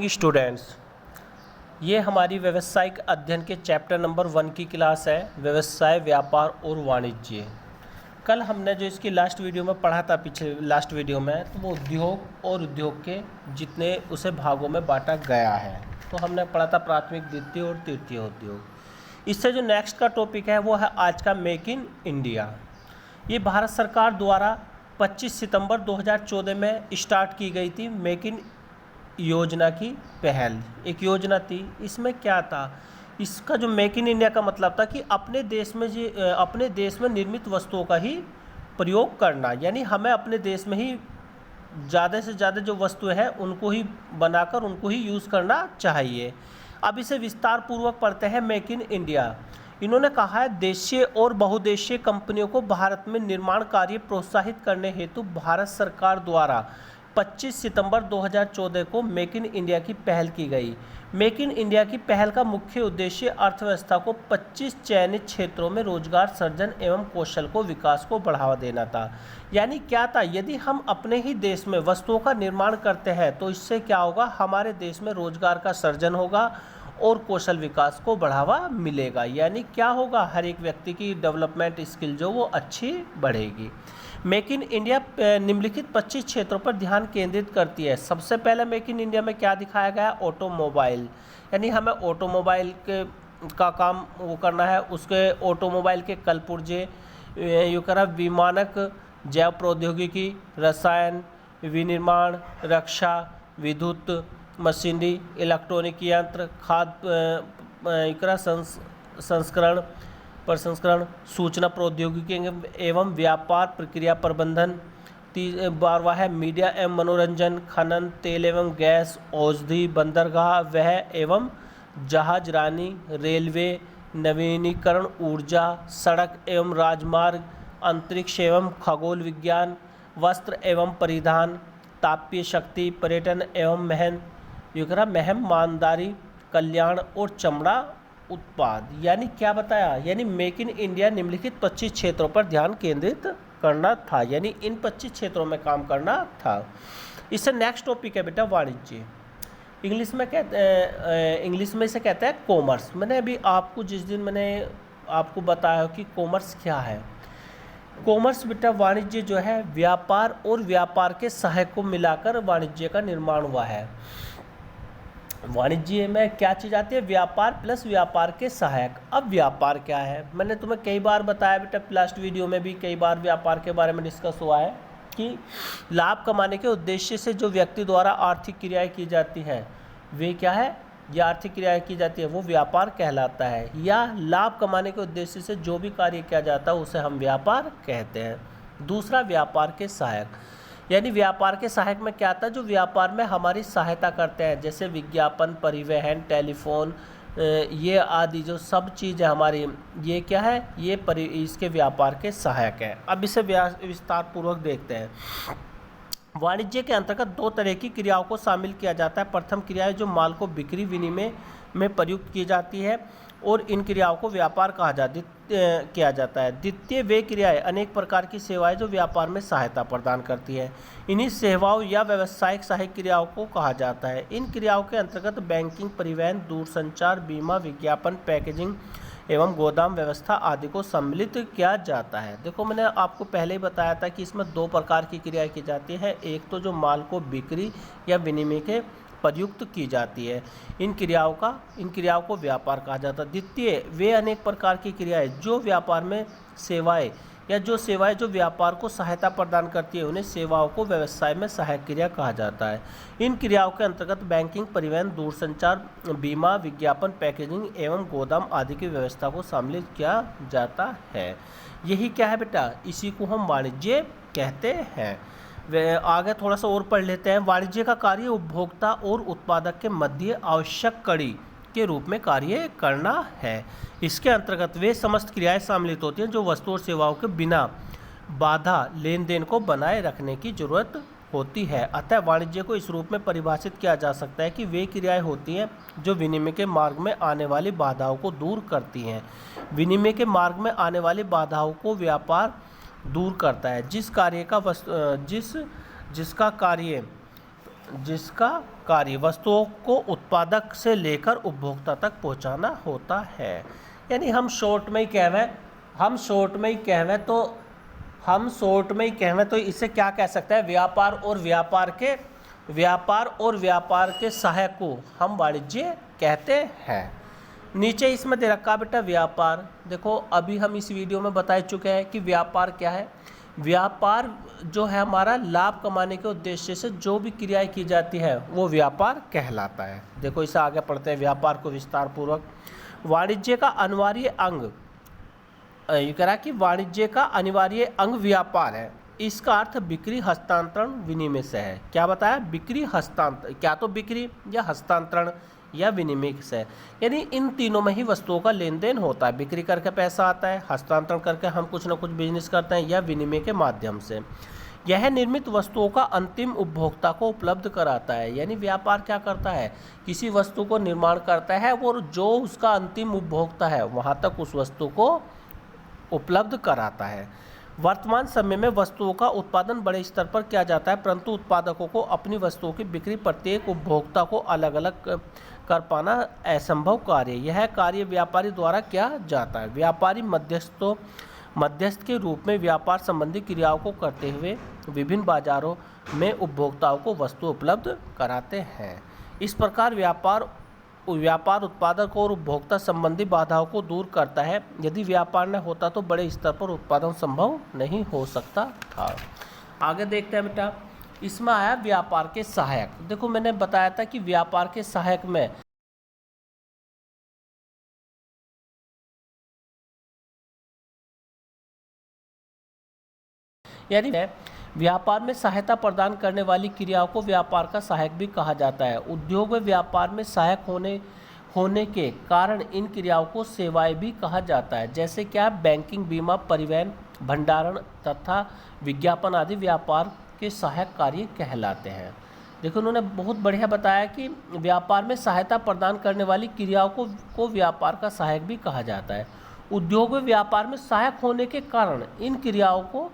Students, ये हमारी व्यावसायिक अध्ययन के चैप्टर नंबर 1 की क्लास है, व्यवसाय, व्यापार और वाणिज्य। कल हमने जो इसकी लास्ट वीडियो में पढ़ा था, पिछले लास्ट वीडियो में, तो वो उद्योग और उद्योग के जितने उसे भागों में बांटा गया है। तो हमने पढ़ा था प्राथमिक, द्वितीय और तृतीय उद्योग। इससे जो नेक्स्ट का टॉपिक है वो है आज का मेक इन इंडिया। ये भारत सरकार द्वारा 25 सितंबर 2014 में स्टार्ट की गई थी मेक इन योजना की पहल। एक योजना थी, इसमें क्या था, इसका जो मेक इन इंडिया का मतलब था कि अपने देश में निर्मित वस्तुओं का ही प्रयोग करना, यानी हमें अपने देश में ही ज़्यादा से ज़्यादा जो वस्तुएं हैं उनको ही बनाकर उनको ही यूज़ करना चाहिए। अब इसे विस्तार पूर्वक पढ़ते हैं मेक इन इंडिया। इन्होंने कहा है, देशीय और बहुदेशीय कंपनियों को भारत में निर्माण कार्य प्रोत्साहित करने हेतु भारत सरकार द्वारा 25 सितंबर 2014 को मेक इन इंडिया की पहल की गई। मेक इन इंडिया की पहल का मुख्य उद्देश्य अर्थव्यवस्था को 25 चयनित क्षेत्रों में रोजगार सृजन एवं कौशल को विकास को बढ़ावा देना था। यानी क्या था, यदि हम अपने ही देश में वस्तुओं का निर्माण करते हैं तो इससे क्या होगा, हमारे देश में रोजगार का सृजन होगा और कौशल विकास को बढ़ावा मिलेगा। यानी क्या होगा, हर एक व्यक्ति की डेवलपमेंट स्किल जो वो अच्छी बढ़ेगी। मेक इन इंडिया निम्नलिखित 25 क्षेत्रों पर ध्यान केंद्रित करती है। सबसे पहले मेक इन इंडिया में क्या दिखाया गया है, ऑटोमोबाइल, यानी हमें ऑटोमोबाइल का काम वो करना है। उसके ऑटोमोबाइल के कल पुर्जे यू करा, विमानक, जैव प्रौद्योगिकी, रसायन, विनिर्माण, रक्षा, विद्युत, मशीनरी, इलेक्ट्रॉनिक यंत्र, खाद्य संस्करण, प्रसंस्करण, सूचना प्रौद्योगिकी एवं व्यापार प्रक्रिया प्रबंधन। 12वां है मीडिया एवं मनोरंजन, खनन, तेल एवं गैस, औषधि, बंदरगाह वह एवं जहाजरानी, रेलवे, नवीनीकरण ऊर्जा, सड़क एवं राजमार्ग, अंतरिक्ष एवं खगोल विज्ञान, वस्त्र एवं परिधान, तापीय शक्ति, पर्यटन एवं मेहमानदारी, कल्याण और चमड़ा उत्पाद। यानी क्या बताया, यानी मेक इन इंडिया निम्नलिखित 25 क्षेत्रों पर ध्यान केंद्रित करना था, यानी इन 25 क्षेत्रों में काम करना था। इससे नेक्स्ट टॉपिक है बेटा वाणिज्य। इंग्लिश में इसे कहते हैं कॉमर्स। मैंने अभी आपको जिस दिन मैंने आपको बताया कि कॉमर्स क्या है। कॉमर्स बेटा वाणिज्य जो है, व्यापार और व्यापार के सहायक को मिलाकर वाणिज्य का निर्माण हुआ है। वाणिज्य में क्या चीज़ आती है, व्यापार प्लस व्यापार के सहायक। अब व्यापार क्या है, मैंने तुम्हें कई बार बताया बेटा, लास्ट वीडियो में भी कई बार व्यापार के बारे में डिस्कस हुआ है कि लाभ कमाने के उद्देश्य से जो व्यक्ति द्वारा आर्थिक क्रियाएं की जाती हैं वे क्या है, ये आर्थिक क्रियाएं की जाती है वो व्यापार कहलाता है। या लाभ कमाने के उद्देश्य से जो भी कार्य किया जाता है उसे हम व्यापार कहते हैं। दूसरा, व्यापार के सहायक, यानी व्यापार के सहायक में क्या आता है, जो व्यापार में हमारी सहायता करते हैं, जैसे विज्ञापन, परिवहन, टेलीफोन, ये आदि जो सब चीज़ हमारी, ये क्या है, ये इसके व्यापार के सहायक है। अब इसे विस्तार पूर्वक देखते हैं। वाणिज्य के अंतर्गत दो तरह की क्रियाओं को शामिल किया जाता है। प्रथम क्रिया है जो माल को बिक्री विनिमय में प्रयुक्त की जाती है और इन क्रियाओं को व्यापार किया जाता है। द्वितीय वे क्रियाएं अनेक प्रकार की सेवाएं जो व्यापार में सहायता प्रदान करती है। इन्हीं सेवाओं या व्यावसायिक सहायक क्रियाओं को कहा जाता है। इन क्रियाओं के अंतर्गत बैंकिंग, परिवहन, दूरसंचार, बीमा, विज्ञापन, पैकेजिंग एवं गोदाम व्यवस्था आदि को सम्मिलित किया जाता है। देखो, मैंने आपको पहले ही बताया था कि इसमें दो प्रकार की क्रियाएं की जाती है। एक तो जो माल को बिक्री या विनिमय के प्रयुक्त की जाती है, इन क्रियाओं को व्यापार कहा जाता है। द्वितीय वे अनेक प्रकार की क्रियाएं जो व्यापार में सेवाएं या जो सेवाएं जो व्यापार को सहायता प्रदान करती है, उन्हें सेवाओं को व्यवसाय में सहायक क्रिया कहा जाता है। इन क्रियाओं के अंतर्गत बैंकिंग, परिवहन, दूरसंचार, बीमा, विज्ञापन, पैकेजिंग एवं गोदाम आदि की व्यवस्था को सम्मिलित किया जाता है। यही क्या है बेटा, इसी को हम वाणिज्य कहते हैं। वे आगे थोड़ा सा और पढ़ लेते हैं। वाणिज्य का कार्य उपभोक्ता और उत्पादक के मध्य आवश्यक कड़ी के रूप में कार्य करना है। इसके अंतर्गत वे समस्त क्रियाएं सम्मिलित होती हैं जो वस्तु और सेवाओं के बिना बाधा लेन देन को बनाए रखने की जरूरत होती है। अतः वाणिज्य को इस रूप में परिभाषित किया जा सकता है कि वे क्रियाएं होती हैं जो विनिमय के मार्ग में आने वाली बाधाओं को दूर करती हैं। विनिमय के मार्ग में आने वाली बाधाओं को व्यापार दूर करता है। जिसका कार्य जिसका कार्य वस्तुओं को उत्पादक से लेकर उपभोक्ता तक पहुंचाना होता है। यानी हम शॉर्ट में ही कहवें तो इसे क्या कह सकते हैं, व्यापार और व्यापार के सहायक को हम वाणिज्य कहते हैं। नीचे इसमें दे रखा बेटा व्यापार। देखो अभी हम इस वीडियो में बता चुके हैं कि व्यापार क्या है। व्यापार जो है हमारा लाभ कमाने के उद्देश्य से जो भी क्रियाएं की जाती है वो व्यापार कहलाता है। देखो इसे आगे पढ़ते हैं व्यापार को विस्तार पूर्वक। वाणिज्य का अनिवार्य अंग, ये कह कि वाणिज्य का अनिवार्य अंग व्यापार है। इसका अर्थ बिक्री, हस्तांतरण, विनिमय से है। क्या बताया, बिक्री, हस्तांतरण, क्या तो बिक्री या हस्तांतरण या विनिमय से, यानी इन तीनों में ही वस्तुओं का लेन देन होता है। बिक्री करके पैसा आता है, हस्तांतरण करके हम कुछ ना कुछ बिजनेस करते हैं, या विनिमय के माध्यम से। यह निर्मित वस्तुओं का अंतिम उपभोक्ता को उपलब्ध कराता है। यानी व्यापार क्या करता है, किसी वस्तु को निर्माण करता है और जो उसका अंतिम उपभोक्ता है वहाँ तक उस वस्तु को उपलब्ध कराता है। वर्तमान समय में वस्तुओं का उत्पादन बड़े स्तर पर किया जाता है, परंतु उत्पादकों को अपनी वस्तुओं की बिक्री प्रत्येक उपभोक्ता को अलग अलग कर पाना असंभव कार्य। यह कार्य व्यापारी द्वारा किया जाता है। व्यापारी मध्यस्थ के रूप में व्यापार संबंधी क्रियाओं को करते हुए विभिन्न बाजारों में उपभोक्ताओं को वस्तु उपलब्ध कराते हैं। इस प्रकार व्यापार उत्पादक और उपभोक्ता संबंधी बाधाओं को दूर करता है। यदि व्यापार न होता तो बड़े स्तर पर उत्पादन संभव नहीं हो सकता था। आगे देखते हैं बेटा, इसमें आया व्यापार के सहायक। देखो मैंने बताया था कि व्यापार के सहायक में यानी व्यापार में सहायता प्रदान करने वाली क्रियाओं को व्यापार का सहायक भी कहा जाता है। उद्योग व व्यापार में सहायक होने के कारण इन क्रियाओं को सेवाएं भी कहा जाता है। जैसे क्या, बैंकिंग, बीमा, परिवहन, भंडारण तथा विज्ञापन आदि व्यापार के सहायक कार्य कहलाते हैं। देखो उन्होंने बहुत बढ़िया बताया कि व्यापार में सहायता प्रदान करने वाली क्रियाओं को व्यापार का सहायक भी कहा जाता है। उद्योग व व्यापार में सहायक होने के कारण इन क्रियाओं को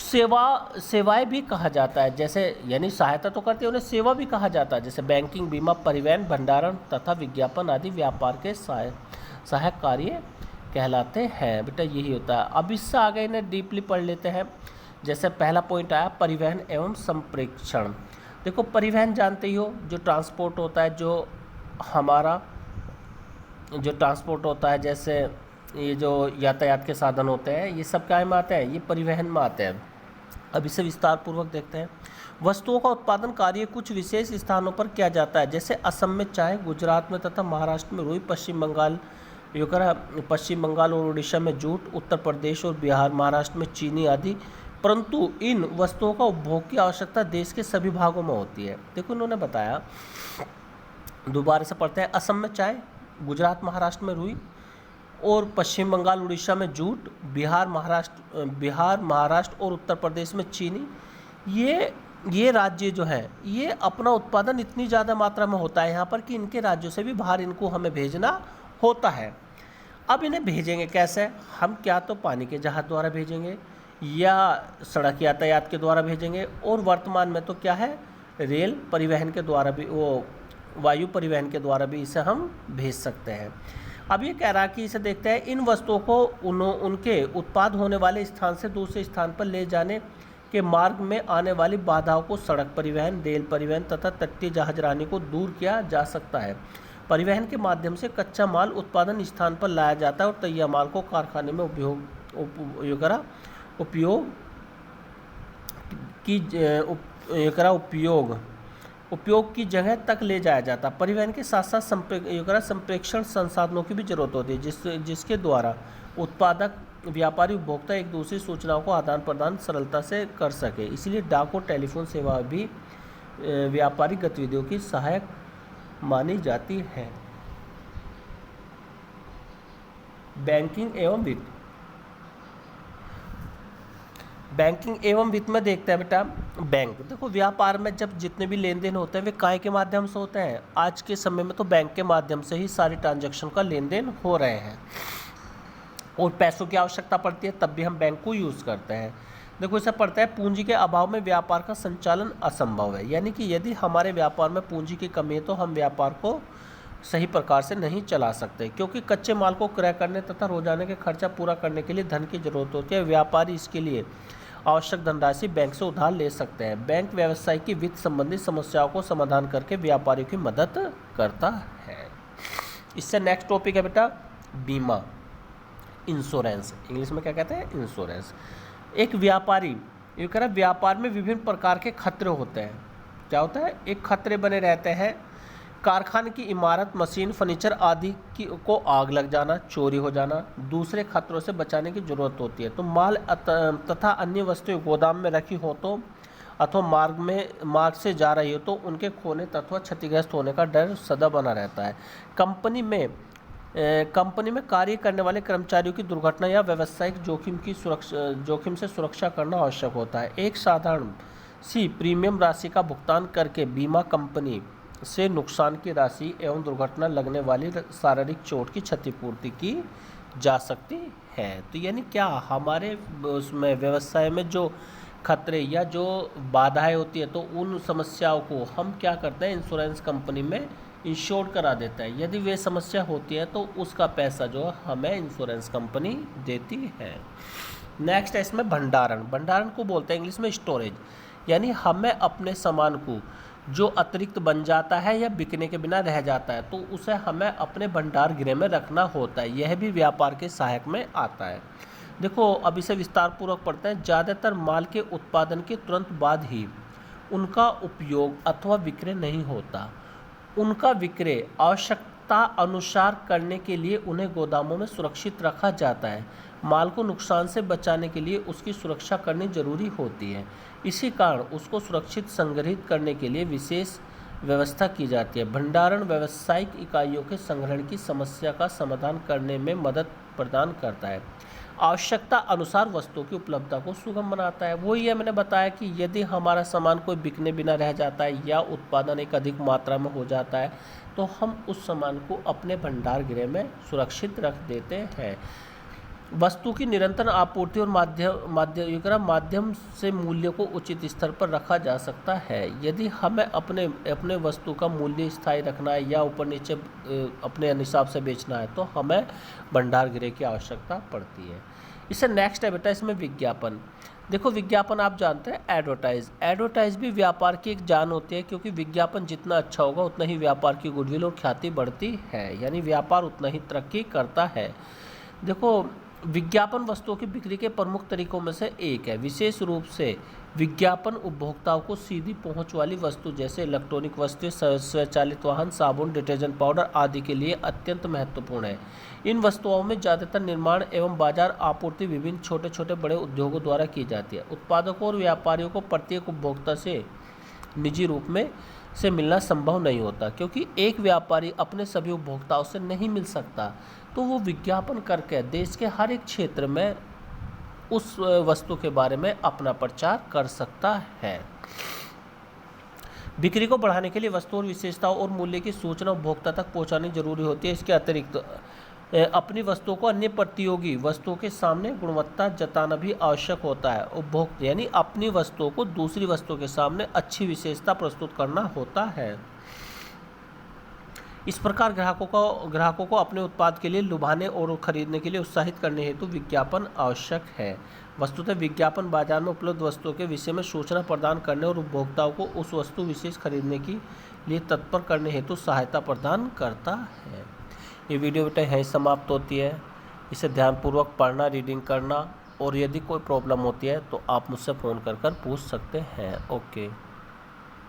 सेवाएं भी कहा जाता है। जैसे यानी सहायता तो करते हैं, उन्हें सेवा भी कहा जाता है। जैसे बैंकिंग, बीमा, परिवहन, भंडारण तथा विज्ञापन आदि व्यापार के सहायक कार्य कहलाते हैं। बेटा यही होता है। अब इससे आगे इन्हें डीपली पढ़ लेते हैं। जैसे पहला पॉइंट आया परिवहन एवं संप्रेषण। देखो परिवहन जानते ही हो, जो ट्रांसपोर्ट होता है, जो हमारा जो ट्रांसपोर्ट होता है, जैसे ये जो यातायात के साधन होते हैं, ये सब क्या में आते हैं, ये परिवहन में आते हैं। अब इसे विस्तार पूर्वक देखते हैं। वस्तुओं का उत्पादन कार्य कुछ विशेष स्थानों पर किया जाता है। जैसे असम में चाय, गुजरात में तथा महाराष्ट्र में रुई, पश्चिम बंगाल और उड़ीसा में जूट, उत्तर प्रदेश और बिहार, महाराष्ट्र में चीनी आदि। परंतु इन वस्तुओं का उपभोग की आवश्यकता देश के सभी भागों में होती है। देखो उन्होंने बताया, दोबारा से पढ़ते हैं। असम में चाय, गुजरात महाराष्ट्र में रुई और पश्चिम बंगाल उड़ीसा में जूट, बिहार महाराष्ट्र और उत्तर प्रदेश में चीनी। ये राज्य जो हैं ये अपना उत्पादन इतनी ज़्यादा मात्रा में होता है यहाँ पर कि इनके राज्यों से भी बाहर इनको हमें भेजना होता है। अब इन्हें भेजेंगे कैसे हम, क्या तो पानी के जहाज़ द्वारा भेजेंगे या सड़क यातायात के द्वारा भेजेंगे, और वर्तमान में तो क्या है, रेल परिवहन के द्वारा भी, वो वायु परिवहन के द्वारा भी इसे हम भेज सकते हैं। अब ये कह रहा है कि इसे देखते हैं, इन वस्तुओं को उनके उत्पाद होने वाले स्थान से दूसरे स्थान पर ले जाने के मार्ग में आने वाली बाधाओं को सड़क परिवहन, रेल परिवहन तथा तटीय जहाजरानी को दूर किया जा सकता है। परिवहन के माध्यम से कच्चा माल उत्पादन स्थान पर लाया जाता है और तैयार माल को कारखाने में उपयोग की जगह तक ले जाया जाता। परिवहन के साथ साथ संप्रेषण संसाधनों की भी जरूरत होती है, जिसके द्वारा उत्पादक, व्यापारी, उपभोक्ता एक दूसरी सूचनाओं को आदान प्रदान सरलता से कर सके। इसलिए डाक और टेलीफोन सेवा भी व्यापारिक गतिविधियों की सहायक मानी जाती है। बैंकिंग एवं वित्त में देखते हैं बेटा। बैंक, देखो व्यापार में जब जितने भी लेन देन होते हैं वे काय के माध्यम से होते हैं। आज के समय में तो बैंक के माध्यम से ही सारे ट्रांजैक्शन का लेन देन हो रहे हैं, और पैसों की आवश्यकता पड़ती है तब भी हम बैंक को यूज़ करते हैं। देखो इसे पढ़ता है, पूंजी के अभाव में व्यापार का संचालन असंभव है। यानी कि यदि हमारे व्यापार में पूंजी की कमी है तो हम व्यापार को सही प्रकार से नहीं चला सकते, क्योंकि कच्चे माल को क्रय करने तथा रोजाना के खर्चा पूरा करने के लिए धन की जरूरत होती है। व्यापारी इसके लिए आवश्यक धनराशि बैंक से उधार ले सकते हैं। बैंक व्यवसाय की वित्त संबंधी समस्याओं को समाधान करके व्यापारियों की मदद करता है। इससे नेक्स्ट टॉपिक है बेटा बीमा, इंश्योरेंस। इंग्लिश में क्या कहते हैं? इंश्योरेंस। एक व्यापारी, ये कह रहा है व्यापार में विभिन्न प्रकार के खतरे होते हैं। क्या होता है? एक खतरे बने रहते हैं, कारखाने की इमारत, मशीन, फर्नीचर आदि को आग लग जाना, चोरी हो जाना। दूसरे खतरों से बचाने की जरूरत होती है। तो माल तथा अन्य वस्तुएं गोदाम में रखी हो तो अथवा मार्ग से जा रही हो तो उनके खोने तथा क्षतिग्रस्त होने का डर सदा बना रहता है। कंपनी में कार्य करने वाले कर्मचारियों की दुर्घटना या व्यावसायिक जोखिम से सुरक्षा करना आवश्यक होता है। एक साधारण सी प्रीमियम राशि का भुगतान करके बीमा कंपनी से नुकसान की राशि एवं दुर्घटना लगने वाली शारीरिक चोट की क्षतिपूर्ति की जा सकती है। तो यानी क्या हमारे उसमें व्यवसाय में जो खतरे या जो बाधाएं होती है तो उन समस्याओं को हम क्या करते हैं, इंश्योरेंस कंपनी में इंश्योर करा देता है। यदि वे समस्या होती है तो उसका पैसा जो हमें इंश्योरेंस कंपनी देती है। नेक्स्ट है इसमें भंडारण। भंडारण को बोलते हैं इंग्लिश में स्टोरेज। यानी हमें अपने सामान को जो अतिरिक्त बन जाता है या बिकने के बिना रह जाता है तो उसे हमें अपने भंडार गृह में रखना होता है। यह भी व्यापार के सहायक में आता है। देखो अब इसे विस्तार पूर्वक पढ़ते हैं। ज़्यादातर माल के उत्पादन के तुरंत बाद ही उनका उपयोग अथवा विक्रय नहीं होता। उनका विक्रय आवश्यकता अनुसार करने के लिए उन्हें गोदामों में सुरक्षित रखा जाता है। माल को नुकसान से बचाने के लिए उसकी सुरक्षा करनी जरूरी होती है। इसी कारण उसको सुरक्षित संग्रहित करने के लिए विशेष व्यवस्था की जाती है। भंडारण व्यावसायिक इकाइयों के संग्रहण की समस्या का समाधान करने में मदद प्रदान करता है। आवश्यकता अनुसार वस्तुओं की उपलब्धता को सुगम बनाता है। वही है मैंने बताया कि यदि हमारा सामान कोई बिकने बिना रह जाता है या उत्पादन एक अधिक मात्रा में हो जाता है तो हम उस सामान को अपने भंडार गृह में सुरक्षित रख देते हैं। वस्तु की निरंतर आपूर्ति और माध्यम से मूल्य को उचित स्तर पर रखा जा सकता है। यदि हमें अपने वस्तु का मूल्य स्थायी रखना है या ऊपर नीचे अपने हिसाब से बेचना है तो हमें भंडार गृह की आवश्यकता पड़ती है। इससे नेक्स्ट है बेटा इसमें विज्ञापन। देखो विज्ञापन आप जानते हैं एडवर्टाइज भी व्यापार की एक जान होती है, क्योंकि विज्ञापन जितना अच्छा होगा उतना ही व्यापार की गुडविल और ख्याति बढ़ती है। यानी व्यापार उतना ही तरक्की करता है। देखो विज्ञापन वस्तुओं की बिक्री के प्रमुख तरीकों में से एक है। विशेष रूप से विज्ञापन उपभोक्ताओं को सीधी पहुंच वाली वस्तु जैसे इलेक्ट्रॉनिक वस्तुएं, स्वचालित वाहन, साबुन, डिटर्जेंट पाउडर आदि के लिए अत्यंत महत्वपूर्ण है। इन वस्तुओं में ज़्यादातर निर्माण एवं बाजार आपूर्ति विभिन्न छोटे छोटे बड़े उद्योगों द्वारा की जाती है। उत्पादकों और व्यापारियों को प्रत्येक उपभोक्ता से निजी रूप में से मिलना संभव नहीं होता, क्योंकि एक व्यापारी अपने सभी उपभोक्ताओं से नहीं मिल सकता, तो वो विज्ञापन करके देश के हर एक क्षेत्र में उस वस्तु के बारे में अपना प्रचार कर सकता है। बिक्री को बढ़ाने के लिए वस्तु और विशेषताओं और मूल्य की सूचना उपभोक्ता तक पहुंचानी जरूरी होती है। इसके अतिरिक्त अपनी वस्तुओं को अन्य प्रतियोगी वस्तुओं के सामने गुणवत्ता जताना भी आवश्यक होता है। उपभोक्ता यानी अपनी वस्तुओं को दूसरी वस्तुओं के सामने अच्छी विशेषता प्रस्तुत करना होता है। इस प्रकार ग्राहकों को अपने उत्पाद के लिए लुभाने और खरीदने के लिए उत्साहित करने हेतु विज्ञापन आवश्यक है। वस्तुतः विज्ञापन बाजार में उपलब्ध वस्तुओं के विषय में सूचना प्रदान करने और उपभोक्ताओं को उस वस्तु विशेष खरीदने के लिए तत्पर करने हेतु सहायता प्रदान करता है। ये वीडियो बेटा यहीं समाप्त होती है। इसे ध्यानपूर्वक पढ़ना, रीडिंग करना, और यदि कोई प्रॉब्लम होती है तो आप मुझसे फ़ोन कर पूछ सकते हैं। ओके।